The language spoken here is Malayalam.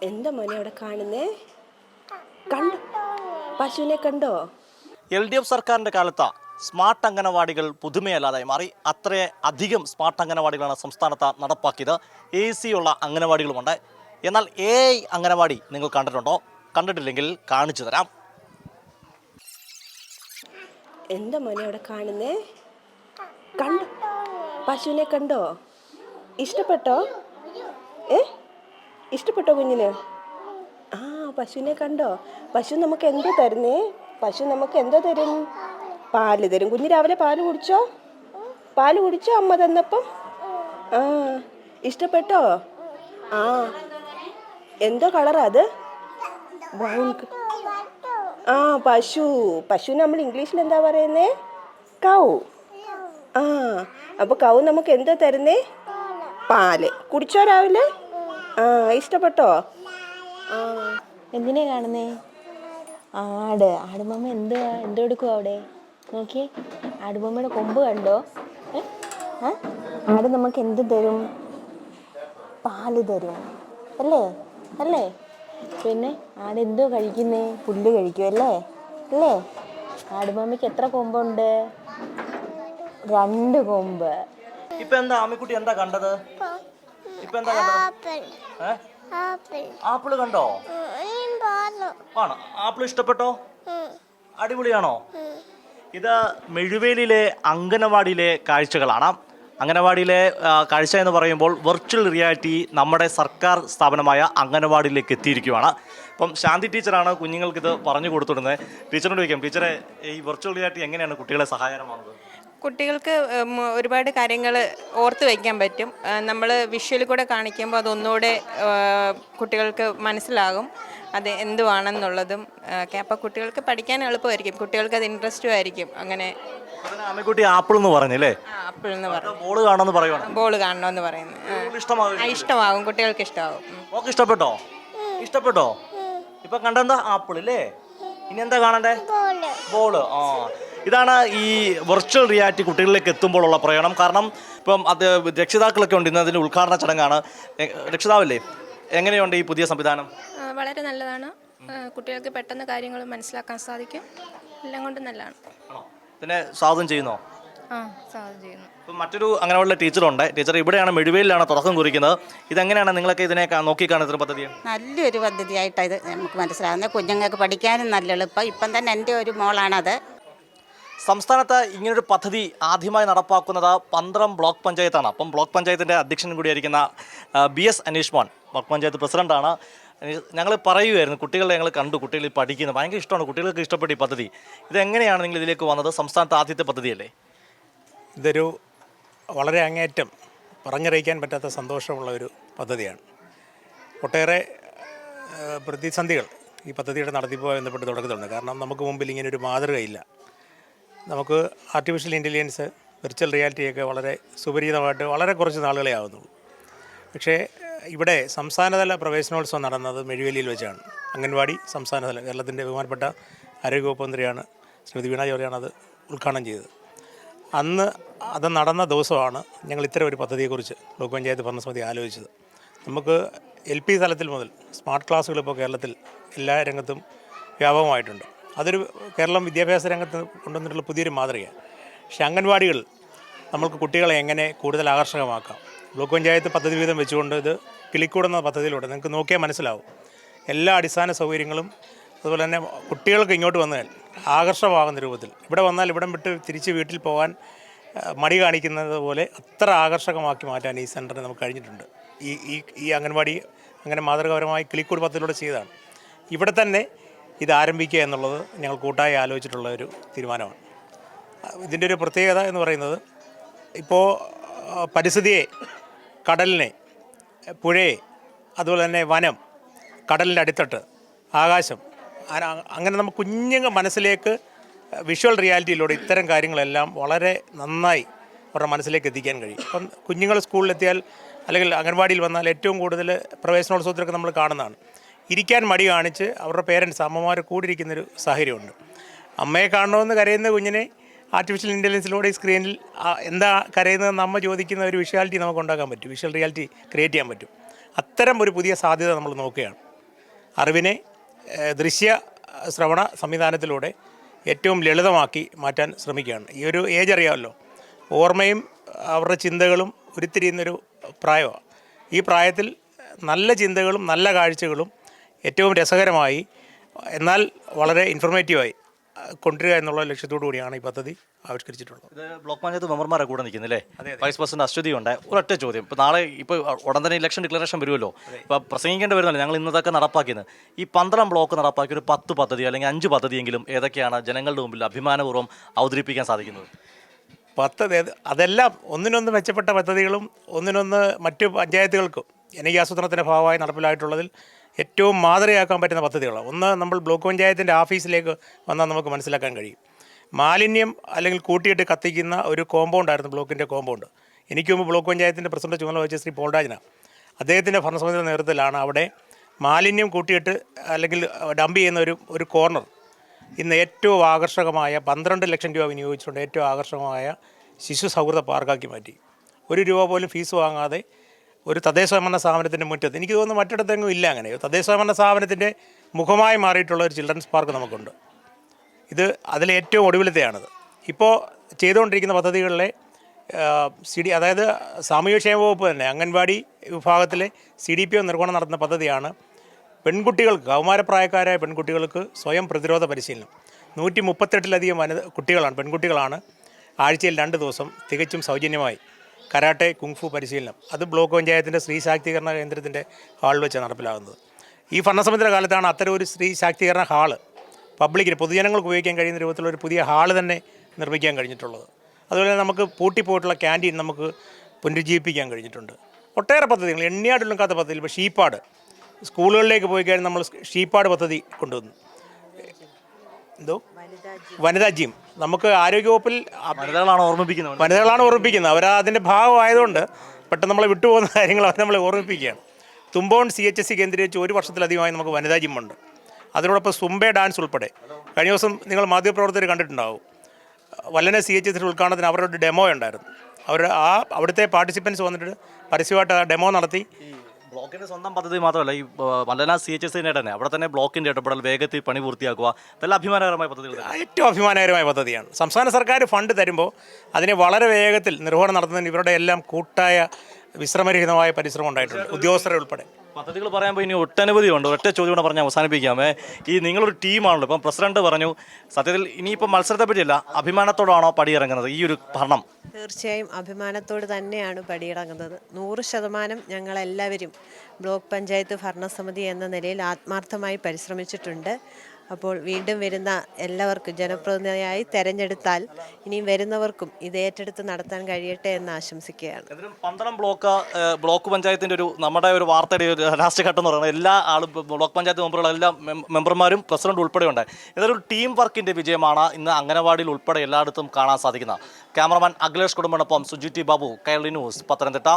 എന്താ മോനെ അവിടെ കാണുന്നേ? കണ്ടോ? പശുവിനെ കണ്ടോ? LDF സർക്കാരിൻ്റെ കാലത്ത് സ്മാർട്ട് അംഗനവാടികൾ പുതുമയല്ലാതായി മാറി. അധികം സ്മാർട്ട് അംഗനവാടികളാണ് സംസ്ഥാനത്ത് നടപ്പാക്കിയത്. AC ഉള്ള അംഗനവാടികളുമുണ്ട്. എന്നാൽ AI അംഗനവാടി നിങ്ങൾ കണ്ടിട്ടുണ്ടോ? കണ്ടിട്ടില്ലെങ്കിൽ കാണിച്ചു തരാം. എന്താ മോനെ അവിടെ കാണുന്നേ? കണ്ടോ? പശുവിനെ കണ്ടോ? ഇഷ്ടപ്പെട്ടോ? ഇഷ്ടപ്പെട്ടോ കുഞ്ഞിന്? പശുവിനെ കണ്ടോ? പശു നമുക്ക് എന്തോ തരുന്നേ? പശു നമുക്ക് എന്തോ തരും? പാല് തരും. കുഞ്ഞ് രാവിലെ പാല് കുടിച്ചോ അമ്മ തന്നപ്പം? ഇഷ്ടപ്പെട്ടോ? എന്തോ കളറാ അത്? ബ്രൗൺ. പശു നമ്മൾ ഇംഗ്ലീഷിൽ എന്താ പറയുന്നേ? കൗ. അപ്പോൾ കൗ നമുക്ക് എന്തോ തരുന്നേ? പാല്. കുടിച്ചോ രാവിലെ? ഇഷ്ടപ്പെട്ടോ? എന്തിനാ കാണുന്നേ? ആടുബൊമ്മ എന്തോ എടുക്കുവോ അവിടെ? നോക്കിയേ, ആടുബൊമ്മയുടെ കൊമ്പ് കണ്ടോ? ആട് നമുക്ക് എന്ത് തരും? പാല് തരും അല്ലേ? പിന്നെ ആട് എന്തോ കഴിക്കുന്നേ? പുല്ല് കഴിക്കും അല്ലേ? ആടുബൊമ്മയ്ക്ക് എത്ര കൊമ്പുണ്ട്? 2 കൊമ്പ്. ഇപ്പൊ എന്താ ആമിക്കുട്ടി എന്താ കണ്ടത്? ആപ്പിള് കണ്ടോ? ആണോ? ആപ്പിൾ ഇഷ്ടപ്പെട്ടോ? അടിപൊളിയാണോ? ഇത് മെഴുവേലിയിലെ അംഗനവാടിയിലെ കാഴ്ചകളാണ്. അംഗനവാടിയിലെ കാഴ്ച എന്ന് പറയുമ്പോൾ വെർച്വൽ റിയാലിറ്റി നമ്മുടെ സർക്കാർ സ്ഥാപനമായ അംഗനവാടിയിലേക്ക് എത്തിയിരിക്കുകയാണ്. അപ്പം ശാന്തി ടീച്ചറാണ് കുഞ്ഞുങ്ങൾക്കിത് പറഞ്ഞു കൊടുത്തിടുന്നത്. ടീച്ചറിനോട് ചോദിക്കാം, ടീച്ചറെ ഈ വെർച്വൽ റിയാലിറ്റി എങ്ങനെയാണ് കുട്ടികളെ സഹായകരമാകുന്നത്? കുട്ടികൾക്ക് ഒരുപാട് കാര്യങ്ങൾ ഓർത്ത് വയ്ക്കാൻ പറ്റും. നമ്മൾ വിഷ്വൽ കൂടെ കാണിക്കുമ്പോൾ അതൊന്നുകൂടെ കുട്ടികൾക്ക് മനസ്സിലാകും അത് എന്തുവാണെന്നുള്ളതും. അപ്പോൾ കുട്ടികൾക്ക് പഠിക്കാൻ എളുപ്പമായിരിക്കും, കുട്ടികൾക്ക് അത് ഇൻട്രസ്റ്റും ആയിരിക്കും. അങ്ങനെ അമ്മക്കുട്ടി ആപ്പിൾ എന്ന് പറഞ്ഞല്ലേ? ആപ്പിൾ എന്ന് പറഞ്ഞു. ബോൾ കാണണമെന്ന് പറയുന്നത് ഇഷ്ടമാകും, കുട്ടികൾക്ക് ഇഷ്ടമാകും. ഇഷ്ടപ്പെട്ടോ? ഇപ്പൊ കണ്ടെന്താ? ആപ്പിൾ അല്ലേ? ഇനി എന്താ കാണണ്ടേ? ബോള്. ഇതാണ് ഈ വെർച്വൽ റിയാലിറ്റി കുട്ടികളിലേക്ക് എത്തുമ്പോഴുള്ള പ്രയോജനം. കാരണം ഇപ്പം അത് രക്ഷിതാക്കളൊക്കെ ഉണ്ട്. ഇന്ന് അതിൻ്റെ ഉദ്ഘാടന ചടങ്ങാണ്. രക്ഷിതാവല്ലേ, എങ്ങനെയുണ്ട് ഈ പുതിയ സംവിധാനം? വളരെ നല്ലതാണ്. കുട്ടികൾക്ക് പെട്ടെന്ന് കാര്യങ്ങൾ മനസ്സിലാക്കാൻ സാധിക്കും. എല്ലാം കൊണ്ടും നല്ലതാണ്. ഇതിനെ സ്വാഗതം ചെയ്യുന്നോ? സ്വാഗതം ചെയ്യുന്നു. ഇപ്പം മറ്റൊരു അങ്ങനെയുള്ള ടീച്ചറുണ്ട്. ടീച്ചർ ഇവിടെയാണ്, മെഴുവേലിലാണ് തുടക്കം കുറിക്കുന്നത്. ഇതെങ്ങനെയാണ് നിങ്ങളൊക്കെ ഇതിനെ നോക്കിക്കാണുന്ന പദ്ധതി? നല്ലൊരു പദ്ധതിയായിട്ടാണ് ഇത് നമുക്ക് മനസ്സിലാകുന്നത്. കുഞ്ഞുങ്ങൾക്ക് പഠിക്കാനും നല്ല എളുപ്പം. ഇപ്പം തന്നെ എൻ്റെ ഒരു മോളാണത്. സംസ്ഥാനത്ത് ഇങ്ങനൊരു പദ്ധതി ആദ്യമായി നടപ്പാക്കുന്നത് പന്തളം ബ്ലോക്ക് പഞ്ചായത്താണ്. അപ്പം ബ്ലോക്ക് പഞ്ചായത്തിൻ്റെ അധ്യക്ഷൻ കൂടിയായിരിക്കുന്ന BS അനീഷ് മോൻ ബ്ലോക്ക് പഞ്ചായത്ത് പ്രസിഡൻ്റാണ്. ഞങ്ങൾ പറയുമായിരുന്നു, കുട്ടികളെ ഞങ്ങൾ കണ്ടു, കുട്ടികൾ പഠിക്കുന്നത് ഭയങ്കര ഇഷ്ടമാണ്, കുട്ടികൾക്ക് ഇഷ്ടപ്പെട്ട ഈ പദ്ധതി. ഇതെങ്ങനെയാണ് നിങ്ങൾ ഇതിലേക്ക് വന്നത്? സംസ്ഥാനത്ത് ആദ്യത്തെ പദ്ധതിയല്ലേ? ഇതൊരു വളരെ അങ്ങേയറ്റം പറഞ്ഞറിയിക്കാൻ പറ്റാത്ത സന്തോഷമുള്ള ഒരു പദ്ധതിയാണ്. ഒട്ടേറെ പ്രതിസന്ധികൾ ഈ പദ്ധതിയുടെ നടത്തിപ്പുമായി ബന്ധപ്പെട്ട് തുടക്കത്തിലുണ്ട്. കാരണം നമുക്ക് മുമ്പിൽ ഇങ്ങനൊരു മാതൃകയില്ല. നമുക്ക് ആർട്ടിഫിഷ്യൽ ഇൻ്റലിജൻസ്, വെർച്വൽ റിയാലിറ്റിയൊക്കെ വളരെ സുപരിചിതമായിട്ട് വളരെ കുറച്ച് നാളുകളെ ആവുന്നുള്ളൂ. പക്ഷേ ഇവിടെ സംസ്ഥാനതല പ്രവേശനോത്സവം നടന്നത് മെഴുവേലിയിൽ വെച്ചാണ്. അംഗൻവാടി സംസ്ഥാനതല, കേരളത്തിൻ്റെ ബഹുമാനപ്പെട്ട ആരോഗ്യവകുപ്പ് മന്ത്രിയാണ് ശ്രീമതി വീണ ജോർജാണ് അത് ഉദ്ഘാടനം ചെയ്തത്. അന്ന് അത് നടന്ന ദിവസമാണ് ഞങ്ങൾ ഇത്തരം ഒരു പദ്ധതിയെക്കുറിച്ച് ബ്ലോക്ക് പഞ്ചായത്ത് ഭരണസമിതി ആലോചിച്ചത്. നമുക്ക് LP തലത്തിൽ മുതൽ സ്മാർട്ട് ക്ലാസ്സുകൾ ഇപ്പോൾ കേരളത്തിൽ എല്ലാ രംഗത്തും വ്യാപകമായിട്ടുണ്ട്. അതൊരു കേരളം വിദ്യാഭ്യാസ രംഗത്ത് കൊണ്ടുവന്നിട്ടുള്ള പുതിയൊരു മാതൃകയാണ്. പക്ഷേ അംഗൻവാടികൾ നമ്മൾക്ക് കുട്ടികളെ എങ്ങനെ കൂടുതൽ ആകർഷകമാക്കാം? ബ്ലോക്ക് പഞ്ചായത്ത് പദ്ധതി വീതം വെച്ചുകൊണ്ട് ഇത് കിളിക്കൂടുന്ന പദ്ധതിയിലൂടെ നിങ്ങൾക്ക് നോക്കിയാൽ മനസ്സിലാവും. എല്ലാ അടിസ്ഥാന സൗകര്യങ്ങളും അതുപോലെ തന്നെ കുട്ടികൾക്ക് ഇങ്ങോട്ട് വന്നാൽ ആകർഷകമാകുന്ന രൂപത്തിൽ, ഇവിടെ വന്നാൽ ഇവിടം വിട്ട് തിരിച്ച് വീട്ടിൽ പോകാൻ മടി കാണിക്കുന്നത് പോലെ അത്ര ആകർഷകമാക്കി മാറ്റാൻ ഈ സെൻറ്ററിന് നമുക്ക് കഴിഞ്ഞിട്ടുണ്ട്. ഈ അംഗൻവാടി അങ്ങനെ മാതൃകാപരമായി കിളിക്കൂട് പദ്ധതിയിലൂടെ ചെയ്തതാണ്. ഇവിടെ തന്നെ ഇത് ആരംഭിക്കുക എന്നുള്ളത് ഞങ്ങൾ കൂട്ടായി ആലോചിച്ചിട്ടുള്ള ഒരു തീരുമാനമാണ്. ഇതിൻ്റെ ഒരു പ്രത്യേകത എന്ന് പറയുന്നത്, ഇപ്പോൾ പരിസ്ഥിതിയെ, കടലിനെ, പുഴയെ, അതുപോലെ തന്നെ വനം, കടലിൻ്റെ അടിത്തട്ട്, ആകാശം, അങ്ങനെ നമുക്ക് കുഞ്ഞുങ്ങൾ മനസ്സിലേക്ക് വിഷ്വൽ റിയാലിറ്റിയിലൂടെ ഇത്തരം കാര്യങ്ങളെല്ലാം വളരെ നന്നായി അവരുടെ മനസ്സിലേക്ക് എത്തിക്കാൻ കഴിയും. ഇപ്പം കുഞ്ഞുങ്ങൾ സ്കൂളിലെത്തിയാൽ അല്ലെങ്കിൽ അംഗൻവാടിയിൽ വന്നാൽ ഏറ്റവും കൂടുതൽ പ്രവേശനോത്സവത്തിലൊക്കെ നമ്മൾ കാണുന്നതാണ്, ഇരിക്കാൻ മടി കാണിച്ച് അവരുടെ പേരൻസ്, അമ്മമാർ കൂടിയിരിക്കുന്നൊരു സാഹചര്യമുണ്ട്. അമ്മയെ കാണണമെന്ന് കരയുന്ന കുഞ്ഞിനെ ആർട്ടിഫിഷ്യൽ ഇൻ്റലിജൻസിലൂടെ ഈ സ്ക്രീനിൽ എന്താ കരയുന്നതെന്ന് അമ്മ ചോദിക്കുന്ന ഒരു വിഷ്വാലിറ്റി നമുക്ക് ഉണ്ടാക്കാൻ പറ്റും, വിഷ്വൽ റിയാലിറ്റി ക്രിയേറ്റ് ചെയ്യാൻ പറ്റും. അത്തരം ഒരു പുതിയ സാധ്യത നമ്മൾ നോക്കുകയാണ്. അറിവിനെ ദൃശ്യ ശ്രവണ സംവിധാനത്തിലൂടെ ഏറ്റവും ലളിതമാക്കി മാറ്റാൻ ശ്രമിക്കുകയാണ്. ഈ ഒരു ഏജ് അറിയാമല്ലോ, ഓർമ്മയും അവരുടെ ചിന്തകളും ഉരുത്തിരിയുന്നൊരു പ്രായമാണ്. ഈ പ്രായത്തിൽ നല്ല ചിന്തകളും നല്ല കാഴ്ചകളും ഏറ്റവും രസകരമായി എന്നാൽ വളരെ ഇൻഫർമേറ്റീവായി കൊണ്ടുവരിക എന്നുള്ള ലക്ഷ്യത്തോടു കൂടിയാണ് ഈ പദ്ധതി ആവിഷ്കരിച്ചിട്ടുള്ളത്. ഇത് ബ്ലോക്ക് പഞ്ചായത്ത് മെമ്പർമാരെ കൂടെ നിൽക്കുന്നില്ലേ? വൈസ് പ്രസിഡന്റ് അശ്വതി ഉണ്ട്. ഒരൊറ്റ ചോദ്യം, ഇപ്പോൾ നാളെ ഇപ്പോൾ ഉടൻ തന്നെ ഇലക്ഷൻ ഡിക്ലറേഷൻ വരുമല്ലോ, ഇപ്പോൾ പ്രസംഗിക്കേണ്ടി വരുന്നില്ല. ഞങ്ങൾ ഇന്നതൊക്കെ നടപ്പാക്കിയത് ഈ 12 ബ്ലോക്ക് നടപ്പാക്കിയ ഒരു 10 പദ്ധതി അല്ലെങ്കിൽ 5 പദ്ധതിയെങ്കിലും ഏതൊക്കെയാണ് ജനങ്ങളുടെ മുമ്പിൽ അഭിമാനപൂർവ്വം അവതരിപ്പിക്കാൻ സാധിക്കുന്നത്? പദ്ധതി അതെല്ലാം ഒന്നിനൊന്ന് മെച്ചപ്പെട്ട പദ്ധതികളും ഒന്നിനൊന്ന് മറ്റു പഞ്ചായത്തുകൾക്കും ജനകീയാസൂത്രണത്തിൻ്റെ ഭാഗമായി നടപ്പിലായിട്ടുള്ളതിൽ ഏറ്റവും മാതൃകയാക്കാൻ പറ്റുന്ന പദ്ധതികളാണ്. ഒന്ന്, നമ്മൾ ബ്ലോക്ക് പഞ്ചായത്തിൻ്റെ ഓഫീസിലേക്ക് വന്നാൽ നമുക്ക് മനസ്സിലാക്കാൻ കഴിയും. മാലിന്യം അല്ലെങ്കിൽ കൂട്ടിയിട്ട് കത്തിക്കുന്ന ഒരു കോമ്പൗണ്ടായിരുന്നു ബ്ലോക്കിൻ്റെ കോമ്പൗണ്ട്. എനിക്ക് മുമ്പ് ബ്ലോക്ക് പഞ്ചായത്തിൻ്റെ പ്രസിഡന്റ് ചുമതല വഹിച്ച ശ്രീ പോൾരാജനാണ്. അദ്ദേഹത്തിൻ്റെ ഭരണസമിതിയുടെ നേതൃത്വത്തിലാണ് അവിടെ മാലിന്യം കൂട്ടിയിട്ട് അല്ലെങ്കിൽ ഡംപ് ചെയ്യുന്ന ഒരു കോർണർ ഇന്ന് ഏറ്റവും ആകർഷകമായ 12 ലക്ഷം രൂപ വിനിയോഗിച്ചുകൊണ്ട് ഏറ്റവും ആകർഷകമായ ശിശു സൗഹൃദ പാർക്കാക്കി മാറ്റി. 1 രൂപ പോലും ഫീസ് വാങ്ങാതെ ഒരു തദ്ദേശഭരണ സ്ഥാപനത്തിൻ്റെ മുറ്റത്ത്, എനിക്ക് തോന്നുന്നു മറ്റിടത്തെങ്ങും ഇല്ല അങ്ങനെ, തദ്ദേശഭരണ സ്ഥാപനത്തിൻ്റെ മുഖമായി മാറിയിട്ടുള്ള ഒരു ചിൽഡ്രൻസ് പാർക്ക് നമുക്കുണ്ട്. ഇത് അതിലേറ്റവും ഒടുവിലത്തെയാണിത്. ഇപ്പോൾ ചെയ്തുകൊണ്ടിരിക്കുന്ന പദ്ധതികളിലെ അതായത് സാമൂഹ്യക്ഷേമ വകുപ്പ് തന്നെ അംഗൻവാടി വിഭാഗത്തിലെ CDPO നിർവഹണം നടത്തുന്ന പദ്ധതിയാണ് പെൺകുട്ടികൾക്ക്, കൗമാരപ്രായക്കാരായ പെൺകുട്ടികൾക്ക് സ്വയം പ്രതിരോധ പരിശീലനം. 138ലധികം പെൺകുട്ടികളാണ് ആഴ്ചയിൽ 2 ദിവസം തികച്ചും സൗജന്യമായി കരാട്ടെ കുങ്ഫു പരിശീലനം. അത് ബ്ലോക്ക് പഞ്ചായത്തിൻ്റെ സ്ത്രീ ശാക്തീകരണ കേന്ദ്രത്തിൻ്റെ ഹാളിൽ വെച്ച് നടപ്പിലാകുന്നത്. ഈ ഭരണസമിതിയുടെ കാലത്താണ് അത്തരം ഒരു സ്ത്രീ ശാക്തീകരണ ഹാള് പബ്ലിക്കിന്, പൊതുജനങ്ങൾക്ക് ഉപയോഗിക്കാൻ കഴിയുന്ന രൂപത്തിലുള്ള ഒരു പുതിയ ഹാള് തന്നെ നിർമ്മിക്കാൻ കഴിഞ്ഞിട്ടുള്ളത്. അതുപോലെ നമുക്ക് പൂട്ടിപ്പോയിട്ടുള്ള ക്യാൻറ്റീൻ നമുക്ക് പുനരുജ്ജീവിപ്പിക്കാൻ കഴിഞ്ഞിട്ടുണ്ട്. ഒട്ടേറെ പദ്ധതികൾ, എണ്ണിയാടുള്ളക്കാത്ത പദ്ധതികൾ. ഇപ്പോൾ ഷീപ്പാട് സ്കൂളുകളിലേക്ക് പോയി കഴിഞ്ഞാൽ നമ്മൾ ഷീപ്പാട് പദ്ധതി കൊണ്ടുവന്നു. വനിതാ ജിം നമുക്ക് ആരോഗ്യവകുപ്പിൽ വനിതകളാണ് ഓർമ്മിപ്പിക്കുന്നത്. അവർ അതിൻ്റെ ഭാഗമായതുകൊണ്ട് പെട്ടെന്ന് നമ്മളെ വിട്ടുപോകുന്ന കാര്യങ്ങൾ അവർ നമ്മളെ ഓർമ്മിപ്പിക്കുകയാണ്. തുമ്പോൺ CHSC കേന്ദ്രീകരിച്ച് 1 വർഷത്തിലധികമായി നമുക്ക് വനിതാ ജിമ്മുണ്ട്. അതിനോടൊപ്പം സുംബെ ഡാൻസ് ഉൾപ്പെടെ. കഴിഞ്ഞ ദിവസം നിങ്ങൾ മാധ്യമപ്രവർത്തകർ കണ്ടിട്ടുണ്ടാവും, വല്ലന CHSC ഉദ്ഘാടനത്തിന് അവരുടെ ഒരു ഡെമോ ഉണ്ടായിരുന്നു. അവിടുത്തെ പാർട്ടിസിപ്പൻസ് വന്നിട്ട് പരസ്യമായിട്ട് ആ ഡെമോ നടത്തി. ബ്ലോക്കിന്റെ സ്വന്തം പദ്ധതി മാത്രമല്ല, ഈ വല്ലന CHSന്റെ തന്നെ അവിടെ തന്നെ ബ്ലോക്കിന്റെ ഇടപെടൽ, വേഗത്തിൽ പണി പൂർത്തിയാക്കുക, ഇതെല്ലാം അഭിമാനകരമായ പദ്ധതികൾ. ഏറ്റവും അഭിമാനകരമായ പദ്ധതിയാണ്. സംസ്ഥാന സർക്കാർ ഫണ്ട് തരുമ്പോൾ അതിനെ വളരെ വേഗത്തിൽ നിർവഹണം നടത്തുന്നതിന് ഇവരുടെ എല്ലാം കൂട്ടായ വിശ്രമരഹിതമായ പരിശ്രമം ഉണ്ടായിട്ടുണ്ട്, ഉദ്യോഗസ്ഥരെ ഉൾപ്പെടെ. പദ്ധതികൾ പറയുമ്പോൾ ഇനി ഒട്ടനവധി ഉണ്ട്. ഒറ്റ ചോദ്യം കൂടെ പറഞ്ഞ് അവസാനിപ്പിക്കാമേ. ഈ നിങ്ങളൊരു ടീമാണല്ലോ, ഇപ്പം പ്രസിഡന്റ് പറഞ്ഞു, സത്യത്തിൽ ഇനിയിപ്പം മത്സരത്തെ പറ്റിയല്ല, അഭിമാനത്തോടാണോ പടിയിറങ്ങുന്നത് ഈ ഒരു ഭരണം? തീർച്ചയായും അഭിമാനത്തോട് തന്നെയാണ് പടിയിറങ്ങുന്നത്. 100% ഞങ്ങളെല്ലാവരും ബ്ലോക്ക് പഞ്ചായത്ത് ഭരണസമിതി എന്ന നിലയിൽ ആത്മാർത്ഥമായി പരിശ്രമിച്ചിട്ടുണ്ട്. അപ്പോൾ വീണ്ടും വരുന്ന എല്ലാവർക്കും ജനപ്രതിനിധിയായി തെരഞ്ഞെടുത്താൽ ഇനിയും വരുന്നവർക്കും ഇത് ഏറ്റെടുത്ത് നടത്താൻ കഴിയട്ടെ എന്ന് ആശംസിക്കുകയാണ്. 12 ബ്ലോക്ക് പഞ്ചായത്തിൻ്റെ നമ്മുടെ ഒരു വാർത്തയുടെ ഒരു ലാസ്റ്റ് ഘട്ടം എന്ന് പറയുന്നത് എല്ലാ ആളും ബ്ലോക്ക് പഞ്ചായത്ത് മെമ്പറുകളും എല്ലാ മെമ്പർമാരും പ്രസിഡന്റ് ഉൾപ്പെടെയുണ്ട്. ഇതൊരു ടീം വർക്കിൻ്റെ വിജയമാണ് ഇന്ന് അംഗനവാടിയിൽ ഉൾപ്പെടെ എല്ലായിടത്തും കാണാൻ സാധിക്കുന്നത്. ക്യാമറമാൻ അഖിലേഷ് കുടുംബനൊപ്പം സുജിറ്റി ബാബു, കൈരളി ന്യൂസ്, പത്തനംതിട്ട.